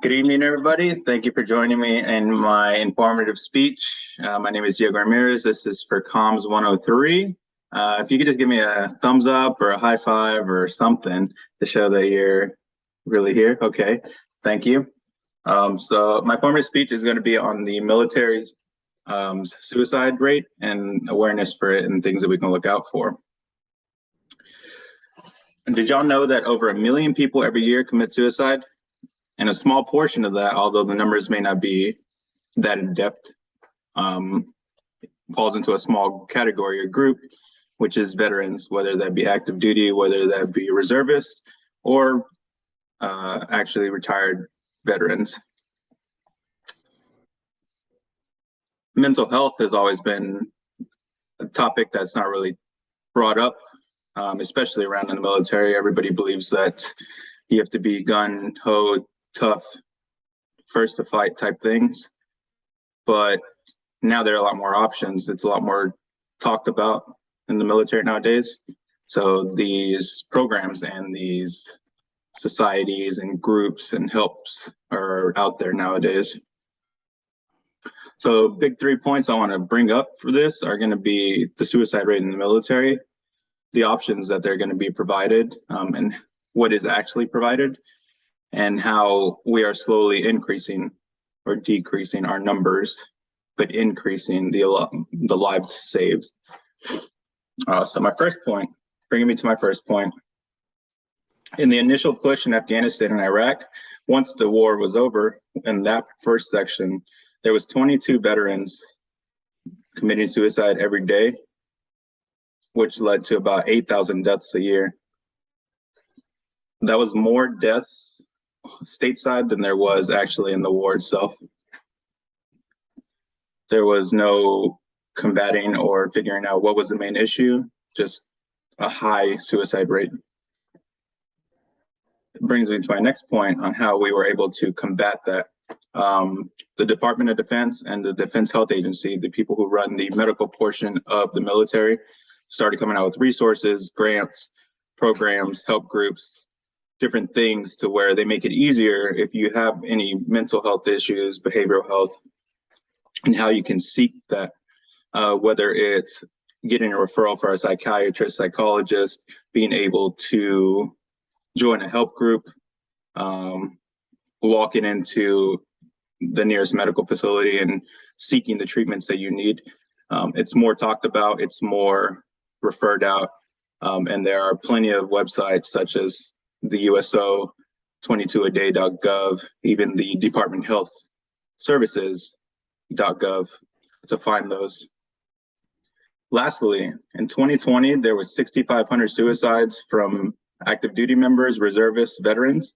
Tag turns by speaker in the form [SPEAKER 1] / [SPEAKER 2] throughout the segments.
[SPEAKER 1] Good evening, everybody. Thank you for joining me in my informative speech. My name is Diego Ramirez. This is for Comms 103. If you could just give me a thumbs up or a high five or something to show that you're really here. Okay, thank you. So my informative speech is going to be on the military suicide rate and awareness for it and things that we can look out for. And did y'all know that over 1 million people every year commit suicide? And a small portion of that, although the numbers may not be that in depth, falls into a small category or group, which is veterans, whether that be active duty, whether that be reservists, or actually retired veterans. Mental health has always been a topic that's not really brought up, especially around in the military. Everybody believes that you have to be gun-ho, tough, first to fight type things. But now there are a lot more options. It's a lot more talked about in the military nowadays. So these programs and these societies and groups and helps are out there nowadays. So big 3 points I want to bring up for this are going to be the suicide rate in the military, the options that they're going to be provided, and what is actually provided, and how we are slowly increasing or decreasing our numbers, but increasing the lives saved. So my first point, bringing me to my first point, in the initial push in Afghanistan and Iraq, once the war was over, in that first section, there was 22 veterans committing suicide every day, which led to about 8,000 deaths a year. That was more deaths stateside than there was actually in the war itself. There was no combating or figuring out what was the main issue, just a high suicide rate. It brings me to my next point on how we were able to combat that. The Department of Defense and the Defense Health Agency, the people who run the medical portion of the military, started coming out with resources, grants, programs, help groups, different things to where they make it easier if you have any mental health issues, behavioral health, and how you can seek that, whether it's getting a referral for a psychiatrist, psychologist, being able to join a help group, walking into the nearest medical facility and seeking the treatments that you need. It's more talked about, it's more referred out, and there are plenty of websites such as the USO, 22aday.gov, even the Department of Health Services.gov to find those. Lastly, in 2020, there was 6,500 suicides from active duty members, reservists, veterans.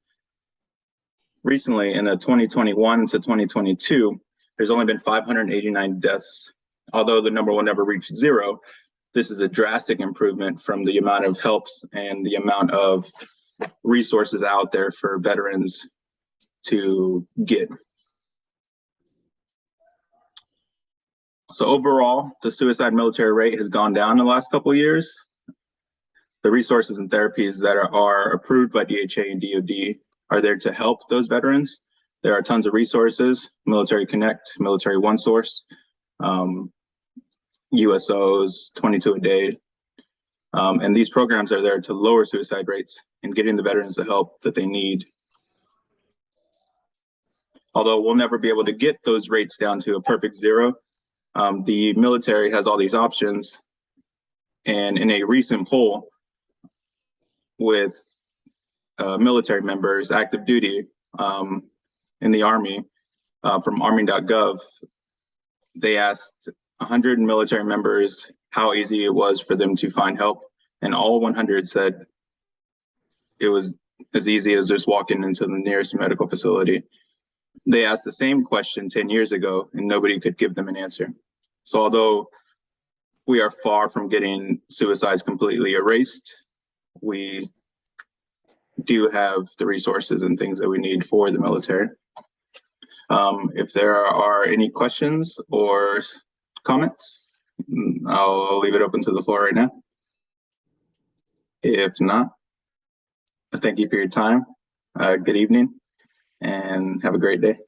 [SPEAKER 1] Recently, in the 2021 to 2022, there's only been 589 deaths. Although the number will never reach zero, this is a drastic improvement from the amount of helps and the amount of resources out there for veterans to get. So overall, the suicide military rate has gone down in the last couple of years. The resources and therapies that are approved by DHA and DoD are there to help those veterans. There are tons of resources, Military Connect, Military One Source, USOs, 22 a day. And these programs are there to lower suicide rates and getting the veterans the help that they need. Although we'll never be able to get those rates down to a perfect zero, the military has all these options. And in a recent poll with military members, active duty in the Army, from army.gov, they asked 100 military members how easy it was for them to find help. And all 100 said it was as easy as just walking into the nearest medical facility. They asked the same question 10 years ago and nobody could give them an answer. So although we are far from getting suicides completely erased, we do have the resources and things that we need for the military. If there are any questions or comments, I'll leave it open to the floor right now. If not, thank you for your time. Good evening. and have a great day.